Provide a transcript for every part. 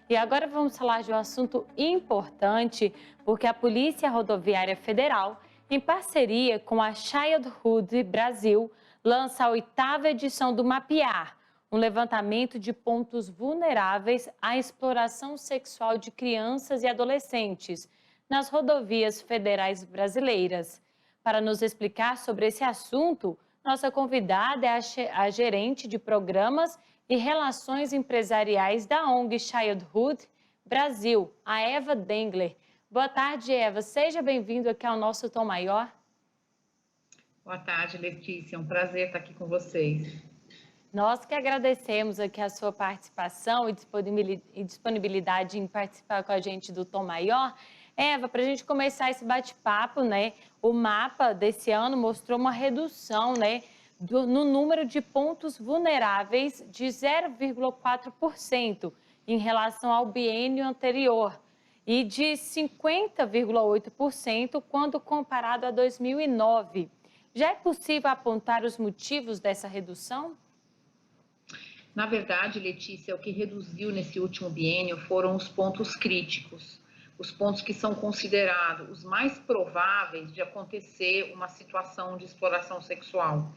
E agora vamos falar de um assunto importante, porque a Polícia Rodoviária Federal, em parceria com a Childhood Brasil, lança a 8ª edição do Mapear, um levantamento de pontos vulneráveis à exploração sexual de crianças e adolescentes nas rodovias federais brasileiras. Para nos explicar sobre esse assunto, nossa convidada é a gerente de programas e Relações Empresariais da ONG Childhood Brasil, a Eva Dengler. Boa tarde, Eva. Seja bem-vindo aqui ao nosso Tom Maior. Boa tarde, Letícia. É um prazer estar aqui com vocês. Nós que agradecemos aqui a sua participação e disponibilidade em participar com a gente do Tom Maior. Eva, para a gente começar esse bate-papo, né? O mapa desse ano mostrou uma redução, né? No número de pontos vulneráveis de 0,4% em relação ao biênio anterior e de 50,8% quando comparado a 2009. Já é possível apontar os motivos dessa redução? Na verdade, Letícia, o que reduziu nesse último biênio foram os pontos críticos, os pontos que são considerados os mais prováveis de acontecer uma situação de exploração sexual.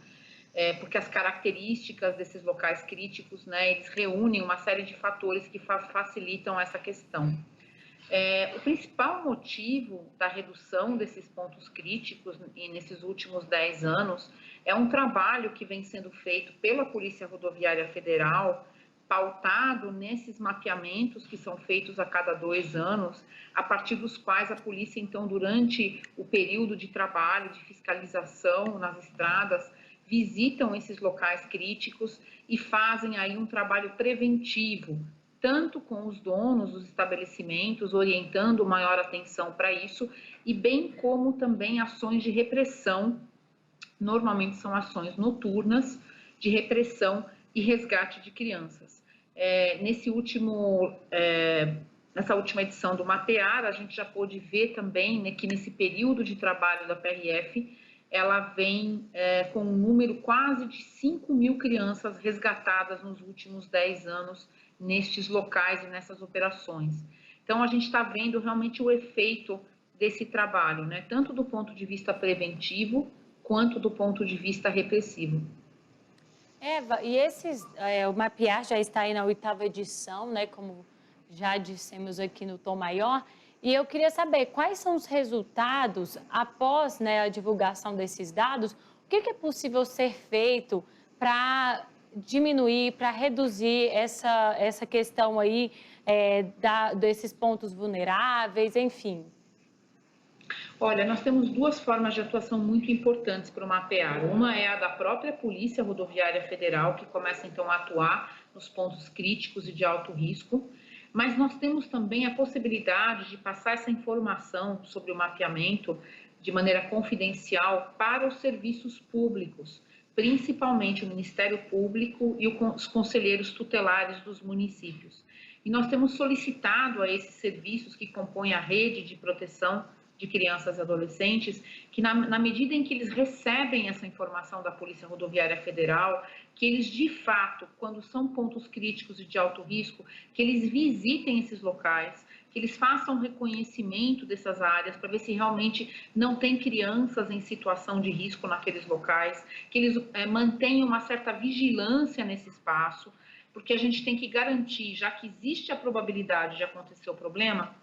Porque as características desses locais críticos, né, eles reúnem uma série de fatores que facilitam essa questão. O principal motivo da redução desses pontos críticos nesses últimos 10 anos é um trabalho que vem sendo feito pela Polícia Rodoviária Federal, pautado nesses mapeamentos que são feitos a cada 2 anos, a partir dos quais a polícia, então, durante o período de trabalho, de fiscalização nas estradas, visitam esses locais críticos e fazem aí um trabalho preventivo, tanto com os donos dos estabelecimentos, orientando maior atenção para isso, e bem como também ações de repressão, normalmente são ações noturnas, de repressão e resgate de crianças. Nessa última edição do Mapear, a gente já pôde ver também, né, que nesse período de trabalho da PRF, ela vem com um número quase de 5.000 crianças resgatadas nos últimos 10 anos, nestes locais e nessas operações. Então, a gente está vendo realmente o efeito desse trabalho, né? Tanto do ponto de vista preventivo, quanto do ponto de vista repressivo. Eva, e o Mapear já está aí na 8ª edição, né? Como já dissemos aqui no Tom Maior. E eu queria saber quais são os resultados após, né, a divulgação desses dados. O que é possível ser feito para diminuir, para reduzir essa questão aí desses pontos vulneráveis, enfim? Olha, nós temos duas formas de atuação muito importantes para o mapear. Uma é a da própria Polícia Rodoviária Federal, que começa então a atuar nos pontos críticos e de alto risco, mas nós temos também a possibilidade de passar essa informação sobre o mapeamento de maneira confidencial para os serviços públicos, principalmente o Ministério Público e os conselheiros tutelares dos municípios. E nós temos solicitado a esses serviços que compõem a rede de proteção de crianças e adolescentes, que na medida em que eles recebem essa informação da Polícia Rodoviária Federal, que eles de fato, quando são pontos críticos e de alto risco, que eles visitem esses locais, que eles façam reconhecimento dessas áreas para ver se realmente não tem crianças em situação de risco naqueles locais, que eles mantenham uma certa vigilância nesse espaço, porque a gente tem que garantir, já que existe a probabilidade de acontecer o problema,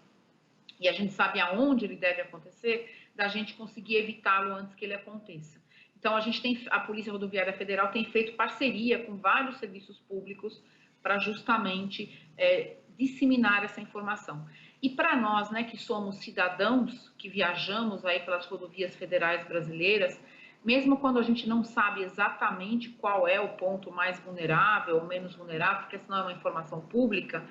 e a gente sabe aonde ele deve acontecer, da gente conseguir evitá-lo antes que ele aconteça. Então, a Polícia Rodoviária Federal tem feito parceria com vários serviços públicos para justamente disseminar essa informação. E para nós, né, que somos cidadãos, que viajamos aí pelas rodovias federais brasileiras, mesmo quando a gente não sabe exatamente qual é o ponto mais vulnerável ou menos vulnerável, porque senão é uma informação pública,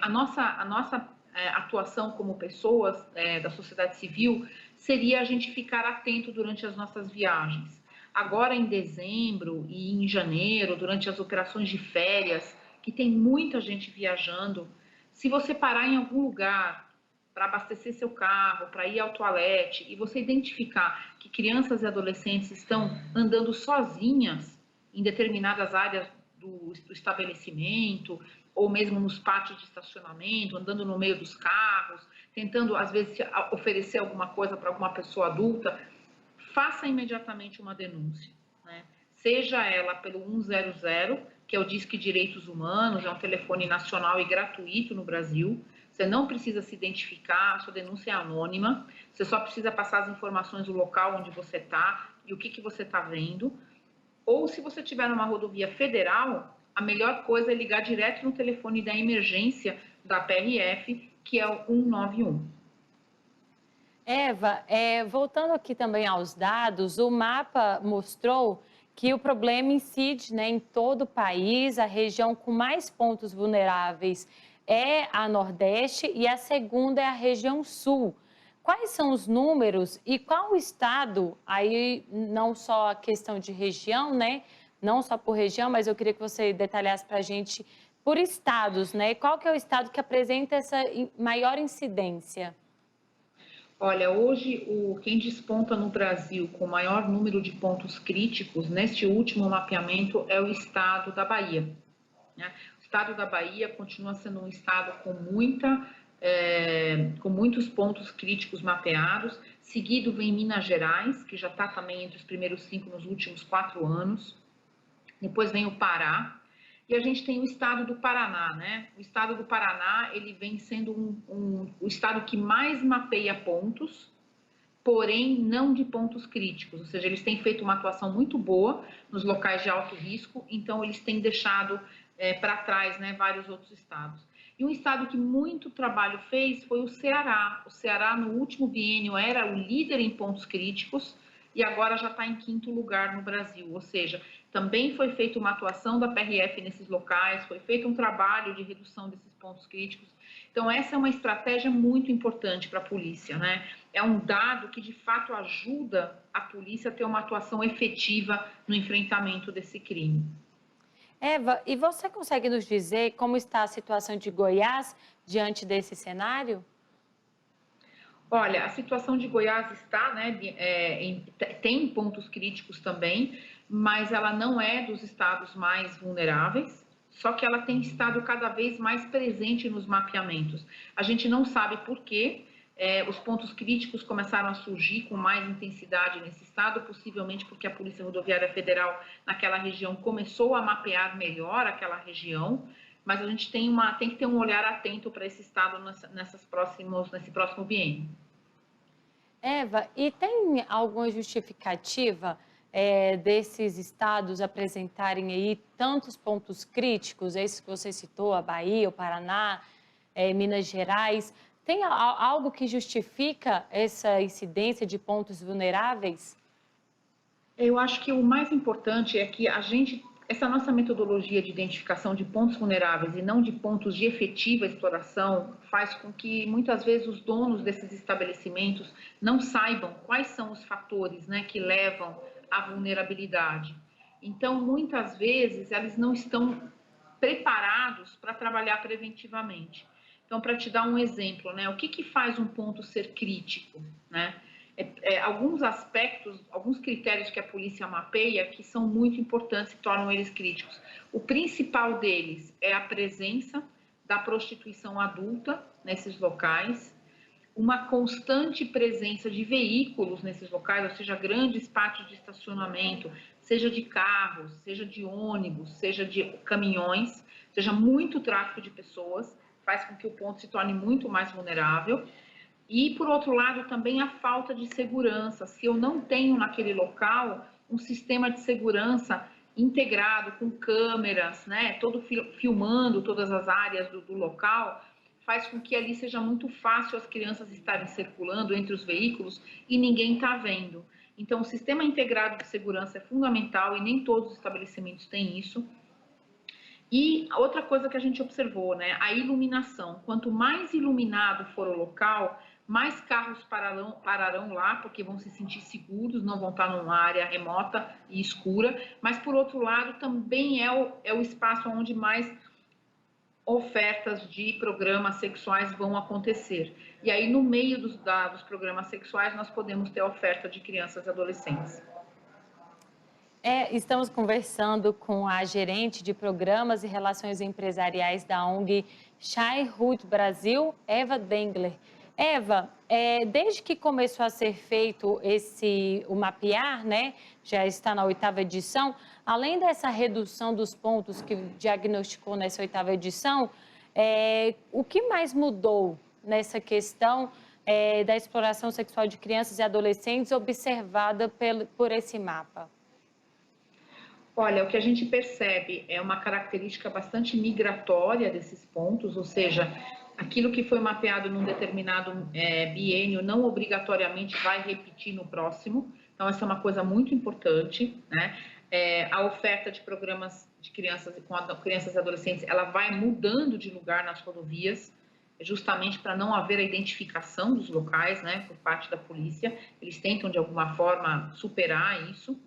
a nossa atuação como pessoas da sociedade civil seria a gente ficar atento durante as nossas viagens. Agora em dezembro e em janeiro, durante as operações de férias, que tem muita gente viajando, se você parar em algum lugar para abastecer seu carro, para ir ao toalete, e você identificar que crianças e adolescentes estão andando sozinhas em determinadas áreas do estabelecimento, ou mesmo nos pátios de estacionamento, andando no meio dos carros, tentando, às vezes, oferecer alguma coisa para alguma pessoa adulta, faça imediatamente uma denúncia, né? Seja ela pelo 100, que é o Disque Direitos Humanos, é um telefone nacional e gratuito no Brasil. Você não precisa se identificar, a sua denúncia é anônima, você só precisa passar as informações do local onde você está e o que você está vendo. Ou se você estiver numa rodovia federal, a melhor coisa é ligar direto no telefone da emergência da PRF, que é o 191. Eva, voltando aqui também aos dados, o mapa mostrou que o problema incide, né, em todo o país. A região com mais pontos vulneráveis é a Nordeste e a segunda é a região Sul. Quais são os números e qual o estado, aí não só a questão de região, né, não só por região, mas eu queria que você detalhasse para a gente por estados, né, qual que é o estado que apresenta essa maior incidência? Olha, hoje quem desponta no Brasil com o maior número de pontos críticos neste último mapeamento é o estado da Bahia, né? O estado da Bahia continua sendo um estado com muitos pontos críticos mapeados. Seguido vem Minas Gerais, que já está também entre os primeiros 5 nos últimos 4 anos. Depois vem o Pará. E a gente tem o estado do Paraná, né? O estado do Paraná, ele vem sendo o estado que mais mapeia pontos, porém não de pontos críticos, ou seja, eles têm feito uma atuação muito boa nos locais de alto risco, então eles têm deixado para trás, né, vários outros estados. E um estado que muito trabalho fez foi o Ceará. O Ceará, no último biênio, era o líder em pontos críticos e agora já está em 5º lugar no Brasil, ou seja, também foi feita uma atuação da PRF nesses locais, foi feito um trabalho de redução desses pontos críticos. Então, essa é uma estratégia muito importante para a polícia, né? É um dado que, de fato, ajuda a polícia a ter uma atuação efetiva no enfrentamento desse crime. Eva, e você consegue nos dizer como está a situação de Goiás diante desse cenário? Olha, a situação de Goiás está, né, tem pontos críticos também, mas ela não é dos estados mais vulneráveis, só que ela tem estado cada vez mais presente nos mapeamentos. A gente não sabe por quê, os pontos críticos começaram a surgir com mais intensidade nesse estado, possivelmente porque a Polícia Rodoviária Federal naquela região começou a mapear melhor aquela região, mas a gente tem que ter um olhar atento para esse estado nesse próximo biênio. Eva, e tem alguma justificativa desses estados apresentarem aí tantos pontos críticos, esses que você citou, a Bahia, o Paraná, Minas Gerais? Tem algo que justifica essa incidência de pontos vulneráveis? Eu acho que o mais importante é que essa nossa metodologia de identificação de pontos vulneráveis e não de pontos de efetiva exploração faz com que muitas vezes os donos desses estabelecimentos não saibam quais são os fatores, né, que levam à vulnerabilidade. Então, muitas vezes, eles não estão preparados para trabalhar preventivamente. Então, para te dar um exemplo, né, o que faz um ponto ser crítico, né? Alguns aspectos, alguns critérios que a polícia mapeia que são muito importantes e tornam eles críticos. O principal deles é a presença da prostituição adulta nesses locais, uma constante presença de veículos nesses locais, ou seja, grandes pátios de estacionamento, seja de carros, seja de ônibus, seja de caminhões, seja muito tráfego de pessoas, faz com que o ponto se torne muito mais vulnerável. E, por outro lado, também a falta de segurança. Se eu não tenho naquele local um sistema de segurança integrado com câmeras, né, todo filmando todas as áreas do local, faz com que ali seja muito fácil as crianças estarem circulando entre os veículos e ninguém está vendo. Então, o sistema integrado de segurança é fundamental e nem todos os estabelecimentos têm isso. E outra coisa que a gente observou, né, a iluminação. Quanto mais iluminado for o local, mais carros pararão lá, porque vão se sentir seguros, não vão estar numa área remota e escura. Mas, por outro lado, também é o espaço onde mais ofertas de programas sexuais vão acontecer. E aí, no meio dos programas sexuais, nós podemos ter a oferta de crianças e adolescentes. Estamos conversando com a gerente de programas e relações empresariais da ONG Childhood Brasil, Eva Dengler. Eva, desde que começou a ser feito o mapear, né, já está na 8ª edição, além dessa redução dos pontos que diagnosticou nessa 8ª edição, o que mais mudou nessa questão da exploração sexual de crianças e adolescentes observada por esse mapa? Olha, o que a gente percebe é uma característica bastante migratória desses pontos, ou seja, aquilo que foi mapeado num determinado biênio não obrigatoriamente vai repetir no próximo. Então, essa é uma coisa muito importante, né? A oferta de programas de crianças crianças e adolescentes, ela vai mudando de lugar nas rodovias, justamente para não haver a identificação dos locais, né, por parte da polícia. Eles tentam, de alguma forma, superar isso.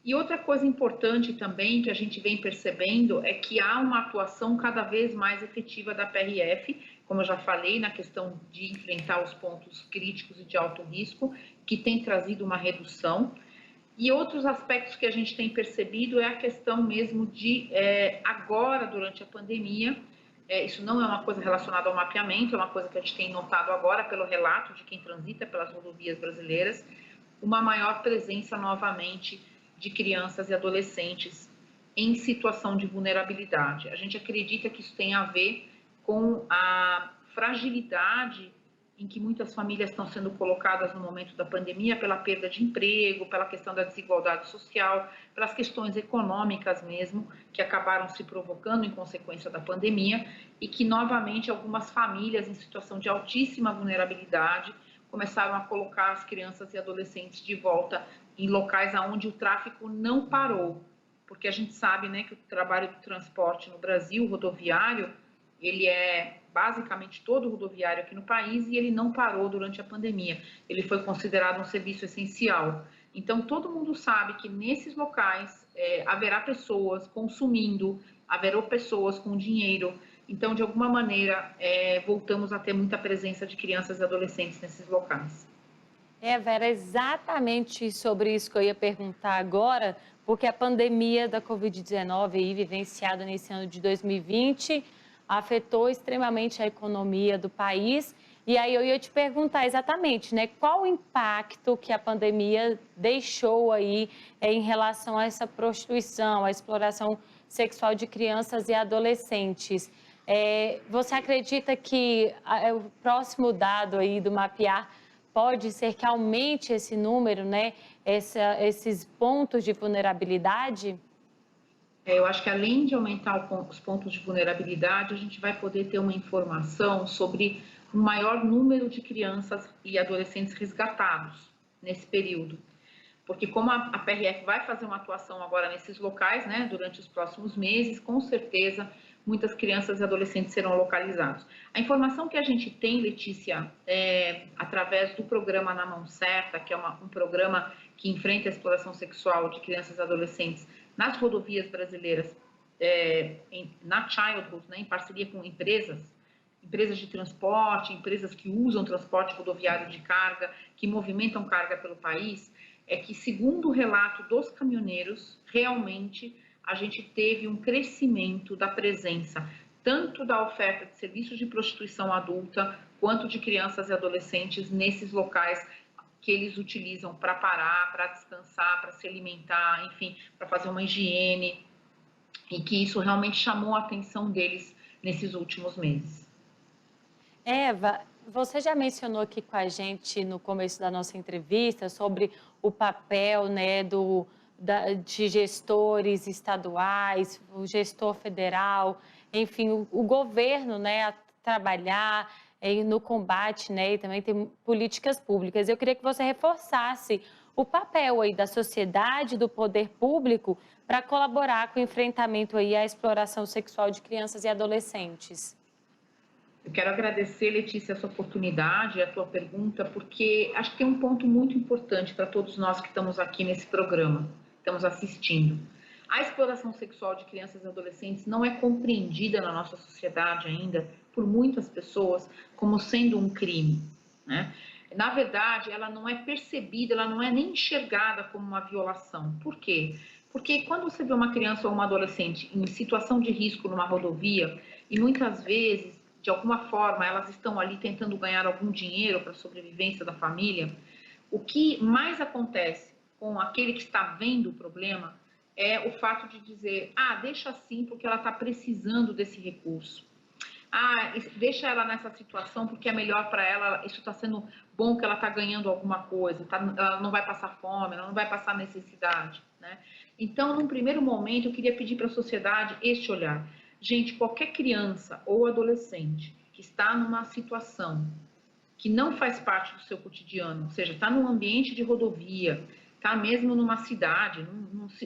E outra coisa importante também que a gente vem percebendo é que há uma atuação cada vez mais efetiva da PRF, como eu já falei, na questão de enfrentar os pontos críticos e de alto risco, que tem trazido uma redução. E outros aspectos que a gente tem percebido é a questão mesmo de, agora, durante a pandemia, isso não é uma coisa relacionada ao mapeamento, é uma coisa que a gente tem notado agora pelo relato de quem transita pelas rodovias brasileiras, uma maior presença novamente de crianças e adolescentes em situação de vulnerabilidade. A gente acredita que isso tem a ver com a fragilidade em que muitas famílias estão sendo colocadas no momento da pandemia pela perda de emprego, pela questão da desigualdade social, pelas questões econômicas mesmo, que acabaram se provocando em consequência da pandemia e que, novamente, algumas famílias em situação de altíssima vulnerabilidade começaram a colocar as crianças e adolescentes de volta em locais onde o tráfico não parou, porque a gente sabe, né, que o trabalho do transporte no Brasil, rodoviário, ele é basicamente todo rodoviário aqui no país e ele não parou durante a pandemia. Ele foi considerado um serviço essencial. Então, todo mundo sabe que nesses locais haverá pessoas consumindo, haverá pessoas com dinheiro. Então, de alguma maneira, voltamos a ter muita presença de crianças e adolescentes nesses locais. Vera, exatamente sobre isso que eu ia perguntar agora, porque a pandemia da Covid-19 aí, vivenciada nesse ano de 2020 afetou extremamente a economia do país. E aí eu ia te perguntar exatamente, né, qual o impacto que a pandemia deixou aí em relação a essa prostituição, a exploração sexual de crianças e adolescentes. Você acredita que o próximo dado aí do mapear pode ser que aumente esse número, né, esses pontos de vulnerabilidade? Eu acho que além de aumentar os pontos de vulnerabilidade, a gente vai poder ter uma informação sobre um maior número de crianças e adolescentes resgatados nesse período. Porque como a PRF vai fazer uma atuação agora nesses locais, né, durante os próximos meses, com certeza muitas crianças e adolescentes serão localizados. A informação que a gente tem, Letícia, através do programa Na Mão Certa, que é um programa que enfrenta a exploração sexual de crianças e adolescentes nas rodovias brasileiras, na Childhood, né, em parceria com empresas de transporte, empresas que usam transporte rodoviário de carga, que movimentam carga pelo país, é que, segundo o relato dos caminhoneiros, realmente a gente teve um crescimento da presença tanto da oferta de serviços de prostituição adulta, quanto de crianças e adolescentes nesses locais que eles utilizam para parar, para descansar, para se alimentar, enfim, para fazer uma higiene, e que isso realmente chamou a atenção deles nesses últimos meses. Eva, você já mencionou aqui com a gente no começo da nossa entrevista sobre o papel, né, de gestores estaduais, o gestor federal, enfim, o governo, né, a trabalhar no combate, né, e também tem políticas públicas. Eu queria que você reforçasse o papel aí da sociedade, do poder público, para colaborar com o enfrentamento aí à exploração sexual de crianças e adolescentes. Eu quero agradecer, Letícia, essa oportunidade, a tua pergunta, porque acho que tem um ponto muito importante para todos nós que estamos aqui nesse programa, estamos assistindo. A exploração sexual de crianças e adolescentes não é compreendida na nossa sociedade ainda, por muitas pessoas, como sendo um crime, né? Na verdade, ela não é percebida, ela não é nem enxergada como uma violação. Por quê? Porque quando você vê uma criança ou uma adolescente em situação de risco numa rodovia, e muitas vezes, de alguma forma, elas estão ali tentando ganhar algum dinheiro para a sobrevivência da família, o que mais acontece com aquele que está vendo o problema é o fato de dizer, ah, deixa assim porque ela está precisando desse recurso. Ah, deixa ela nessa situação porque é melhor para ela, isso está sendo bom que ela está ganhando alguma coisa, tá, ela não vai passar fome, ela não vai passar necessidade, né? Então, num primeiro momento, eu queria pedir para a sociedade este olhar. Gente, qualquer criança ou adolescente que está numa situação que não faz parte do seu cotidiano, ou seja, está num ambiente de rodovia, está mesmo numa cidade,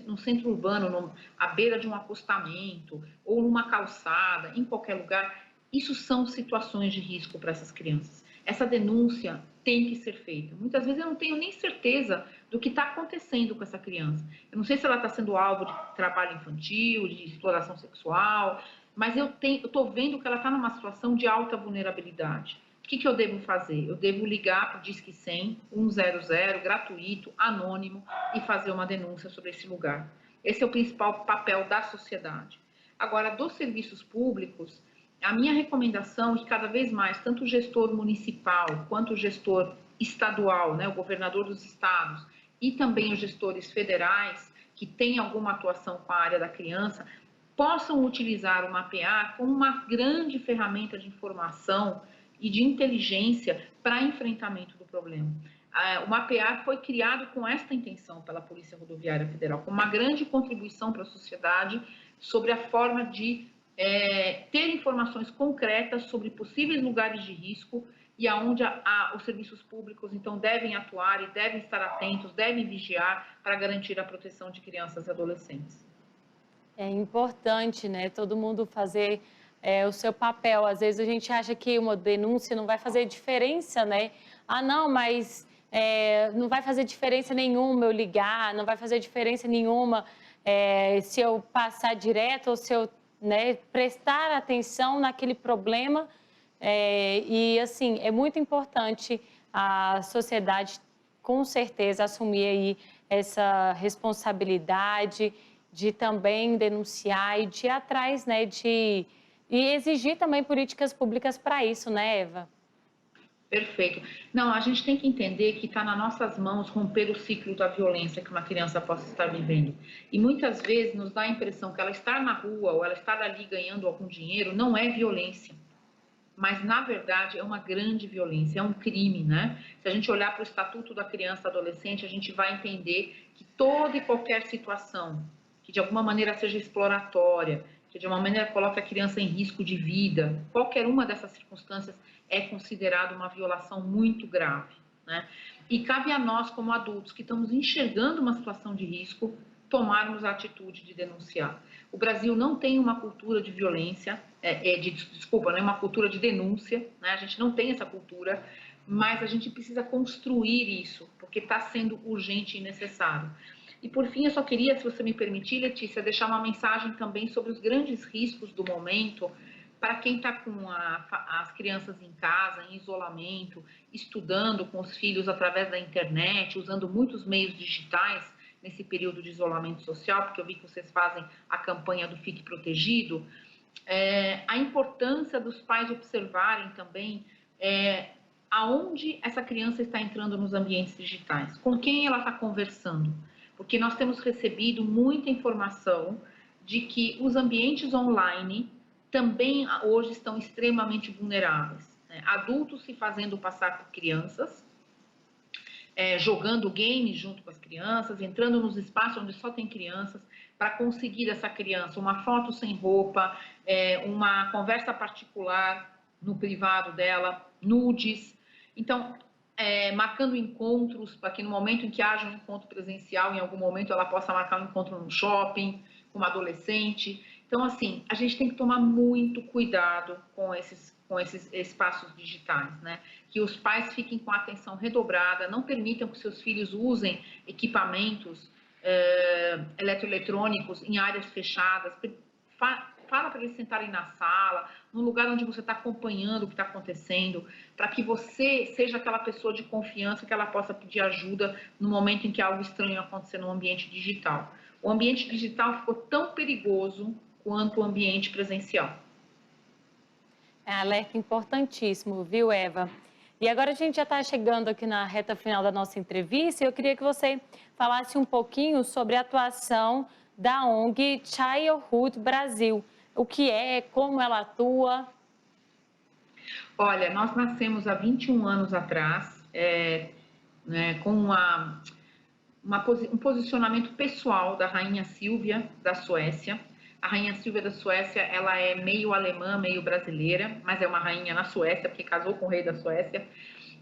num centro urbano, à beira de um acostamento, ou numa calçada, em qualquer lugar, isso são situações de risco para essas crianças. Essa denúncia tem que ser feita. Muitas vezes eu não tenho nem certeza do que está acontecendo com essa criança. Eu não sei se ela está sendo alvo de trabalho infantil, de exploração sexual, mas eu estou vendo que ela está numa situação de alta vulnerabilidade. O que eu devo fazer? Eu devo ligar para o Disque 100, 100, gratuito, anônimo, e fazer uma denúncia sobre esse lugar. Esse é o principal papel da sociedade. Agora, dos serviços públicos, a minha recomendação é que cada vez mais, tanto o gestor municipal quanto o gestor estadual, né, o governador dos estados, e também os gestores federais, que têm alguma atuação com a área da criança, possam utilizar o mapear como uma grande ferramenta de informação e de inteligência para enfrentamento do problema. O mapear foi criado com esta intenção pela Polícia Rodoviária Federal, com uma grande contribuição para a sociedade sobre a forma de ter informações concretas sobre possíveis lugares de risco e aonde os serviços públicos, então, devem atuar e devem estar atentos, devem vigiar para garantir a proteção de crianças e adolescentes. É importante, né, todo mundo fazer o seu papel. Às vezes a gente acha que uma denúncia não vai fazer diferença, né? Ah, não, mas não vai fazer diferença nenhuma eu ligar, não vai fazer diferença nenhuma se eu passar direto ou se eu, né, prestar atenção naquele problema. E, assim, é muito importante a sociedade, com certeza, assumir aí essa responsabilidade de também denunciar e de ir atrás, né, e exigir também políticas públicas para isso, né, Eva? Perfeito. Não, a gente tem que entender que está nas nossas mãos romper o ciclo da violência que uma criança possa estar vivendo. E muitas vezes nos dá a impressão que ela estar na rua ou ela estar ali ganhando algum dinheiro não é violência. Mas, na verdade, é uma grande violência, é um crime, né? Se a gente olhar para o Estatuto da Criança e Adolescente, a gente vai entender que toda e qualquer situação que de alguma maneira seja exploratória, que de uma maneira coloque a criança em risco de vida, qualquer uma dessas circunstâncias é considerada uma violação muito grave, né? E cabe a nós, como adultos, que estamos enxergando uma situação de risco, tomarmos a atitude de denunciar. O Brasil não tem uma cultura de violência, desculpa, não é uma cultura de denúncia, né? A gente não tem essa cultura, mas a gente precisa construir isso, porque está sendo urgente e necessário. E por fim, eu só queria, se você me permitir, Letícia, deixar uma mensagem também sobre os grandes riscos do momento para quem está com as crianças em casa, em isolamento, estudando com os filhos através da internet, usando muitos meios digitais nesse período de isolamento social, porque eu vi que vocês fazem a campanha do Fique Protegido, a importância dos pais observarem também aonde essa criança está entrando nos ambientes digitais, com quem ela está conversando, porque nós temos recebido muita informação de que os ambientes online também hoje estão extremamente vulneráveis, né? Adultos se fazendo passar por crianças, jogando games junto com as crianças, entrando nos espaços onde só tem crianças, para conseguir dessa criança uma foto sem roupa, uma conversa particular no privado dela, nudes. Então, marcando encontros para que no momento em que haja um encontro presencial, em algum momento ela possa marcar um encontro no shopping, com uma adolescente. Então, assim, a gente tem que tomar muito cuidado com esses espaços digitais, né? Que os pais fiquem com a atenção redobrada, não permitam que seus filhos usem equipamentos eletroeletrônicos em áreas fechadas. Fala para eles sentarem na sala, num lugar onde você está acompanhando o que está acontecendo, para que você seja aquela pessoa de confiança que ela possa pedir ajuda no momento em que algo estranho acontecer no ambiente digital. O ambiente digital ficou tão perigoso quanto o ambiente presencial. É um alerta importantíssimo, viu, Eva? E agora a gente já está chegando aqui na reta final da nossa entrevista e eu queria que você falasse um pouquinho sobre a atuação da ONG Childhood Brasil. O que é, como ela atua? Olha, nós nascemos há 21 anos atrás, né, com um posicionamento pessoal da Rainha Silvia da Suécia. A Rainha Silvia da Suécia, ela é meio alemã, meio brasileira, mas é uma rainha na Suécia, porque casou com o rei da Suécia.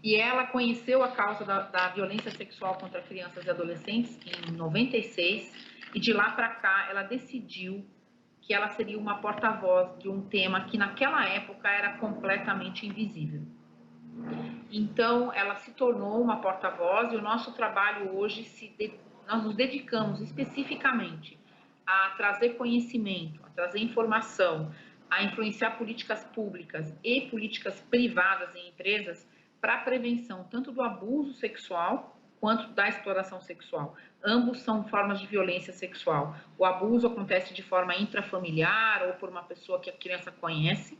E ela conheceu a causa da violência sexual contra crianças e adolescentes em 96, e de lá para cá ela decidiu que ela seria uma porta-voz de um tema que naquela época era completamente invisível. Então, ela se tornou uma porta-voz e o nosso trabalho hoje, nós nos dedicamos especificamente a trazer conhecimento, a trazer informação, a influenciar políticas públicas e políticas privadas em empresas para a prevenção tanto do abuso sexual quanto da exploração sexual. Ambos são formas de violência sexual. O abuso acontece de forma intrafamiliar ou por uma pessoa que a criança conhece,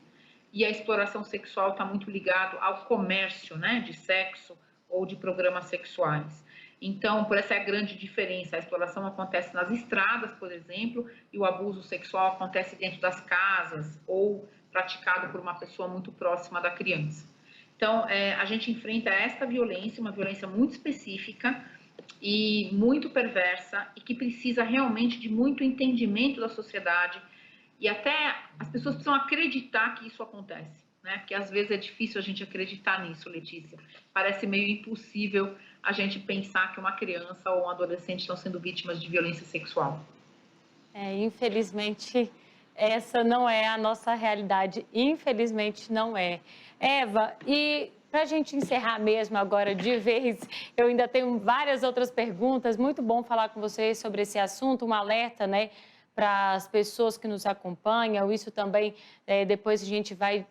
e a exploração sexual está muito ligado ao comércio, né, de sexo ou de programas sexuais. Então, por essa é a grande diferença. A exploração acontece nas estradas, por exemplo, e o abuso sexual acontece dentro das casas ou praticado por uma pessoa muito próxima da criança. Então, a gente enfrenta esta violência, uma violência muito específica e muito perversa e que precisa realmente de muito entendimento da sociedade, e até as pessoas precisam acreditar que isso acontece, né? Porque às vezes é difícil a gente acreditar nisso, Letícia. Parece meio impossível a gente pensar que uma criança ou um adolescente estão sendo vítimas de violência sexual. Infelizmente, essa não é a nossa realidade. Infelizmente, não é. Eva, e para a gente encerrar mesmo agora de vez, eu ainda tenho várias outras perguntas. Muito bom falar com vocês sobre esse assunto, um alerta, né, para as pessoas que nos acompanham. Isso também, depois a gente vai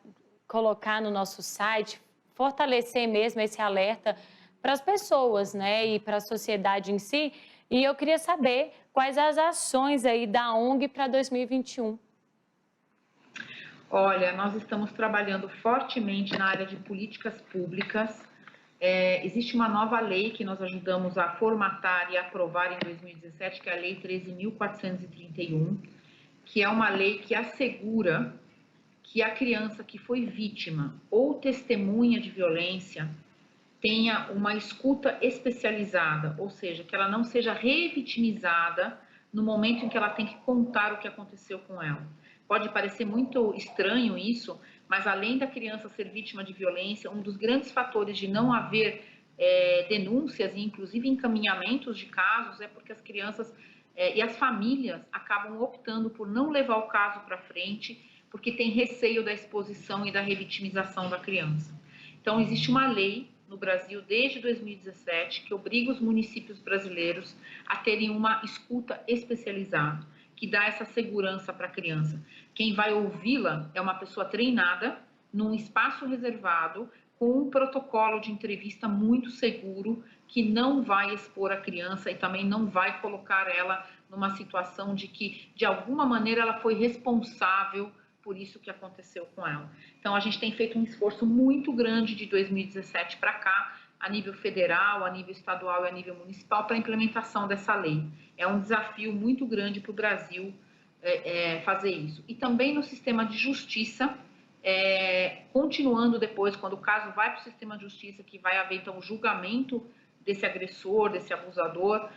colocar no nosso site, fortalecer mesmo esse alerta para as pessoas, né, e para a sociedade em si. E eu queria saber quais as ações aí da ONG para 2021. Olha, nós estamos trabalhando fortemente na área de políticas públicas. Existe uma nova lei que nós ajudamos a formatar e aprovar em 2017, que é a Lei 13.431, que é uma lei que assegura que a criança que foi vítima ou testemunha de violência tenha uma escuta especializada, ou seja, que ela não seja revitimizada no momento em que ela tem que contar o que aconteceu com ela. Pode parecer muito estranho isso, mas além da criança ser vítima de violência, um dos grandes fatores de não haver denúncias e inclusive encaminhamentos de casos é porque as crianças e as famílias acabam optando por não levar o caso para frente, porque tem receio da exposição e da revitimização da criança. Então, existe uma lei no Brasil desde 2017 que obriga os municípios brasileiros a terem uma escuta especializada, que dá essa segurança para a criança. Quem vai ouvi-la é uma pessoa treinada, num espaço reservado, com um protocolo de entrevista muito seguro, que não vai expor a criança e também não vai colocar ela numa situação de que, de alguma maneira, ela foi responsável por isso que aconteceu com ela. Então, a gente tem feito um esforço muito grande de 2017 para cá, a nível federal, a nível estadual e a nível municipal, para a implementação dessa lei. É um desafio muito grande para o Brasil fazer isso. E também no sistema de justiça, continuando depois, quando o caso vai para o sistema de justiça, que vai haver então o julgamento desse agressor, desse abusador,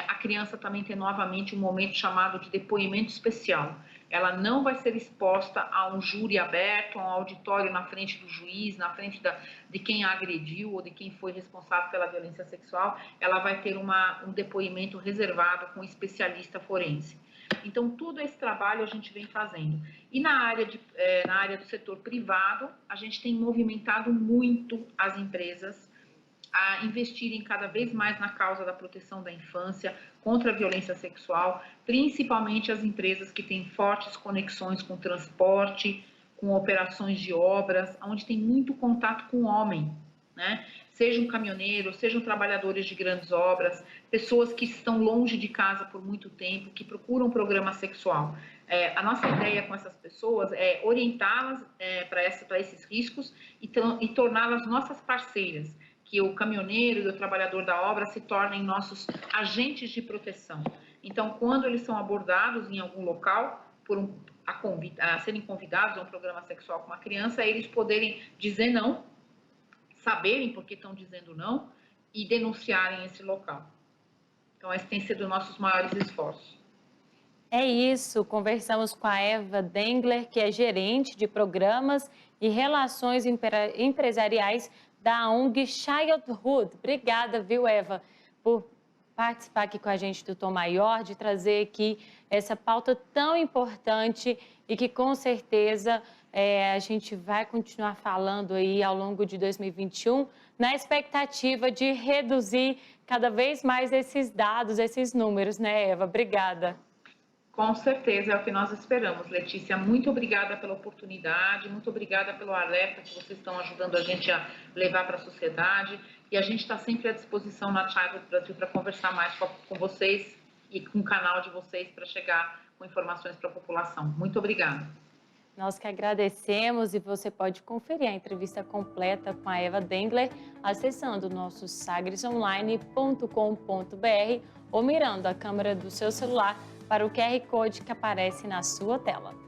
a criança também tem novamente um momento chamado de depoimento especial. Ela não vai ser exposta a um júri aberto, a um auditório na frente do juiz, na frente de quem a agrediu ou de quem foi responsável pela violência sexual. Ela vai ter um depoimento reservado com um especialista forense. Então, todo esse trabalho a gente vem fazendo. E na área do setor privado, a gente tem movimentado muito as empresas a investirem cada vez mais na causa da proteção da infância, contra a violência sexual, principalmente as empresas que têm fortes conexões com transporte, com operações de obras, onde tem muito contato com o homem. né? Sejam caminhoneiros, sejam trabalhadores de grandes obras, pessoas que estão longe de casa por muito tempo, que procuram programa sexual. A nossa ideia com essas pessoas é orientá-las para esses riscos e torná-las nossas parceiras, que o caminhoneiro e o trabalhador da obra se tornem nossos agentes de proteção. Então, quando eles são abordados em algum local, a serem convidados a um programa sexual com uma criança, eles poderem dizer não, saberem por que estão dizendo não e denunciarem esse local. Então, esse tem sido nossos maiores esforços. É isso, conversamos com a Eva Dengler, que é gerente de programas e relações empresariais da ONG Childhood. Obrigada, viu, Eva, por participar aqui com a gente do Tom Maior, de trazer aqui essa pauta tão importante e que com certeza a gente vai continuar falando aí ao longo de 2021, na expectativa de reduzir cada vez mais esses dados, esses números, né, Eva? Obrigada. Com certeza, é o que nós esperamos. Letícia, muito obrigada pela oportunidade, muito obrigada pelo alerta que vocês estão ajudando a gente a levar para a sociedade. E a gente está sempre à disposição na Childhood Brasil para conversar mais com vocês e com o canal de vocês para chegar com informações para a população. Muito obrigada. Nós que agradecemos e você pode conferir a entrevista completa com a Eva Dengler acessando o nosso sagresonline.com.br ou mirando a câmera do seu celular para o QR Code que aparece na sua tela.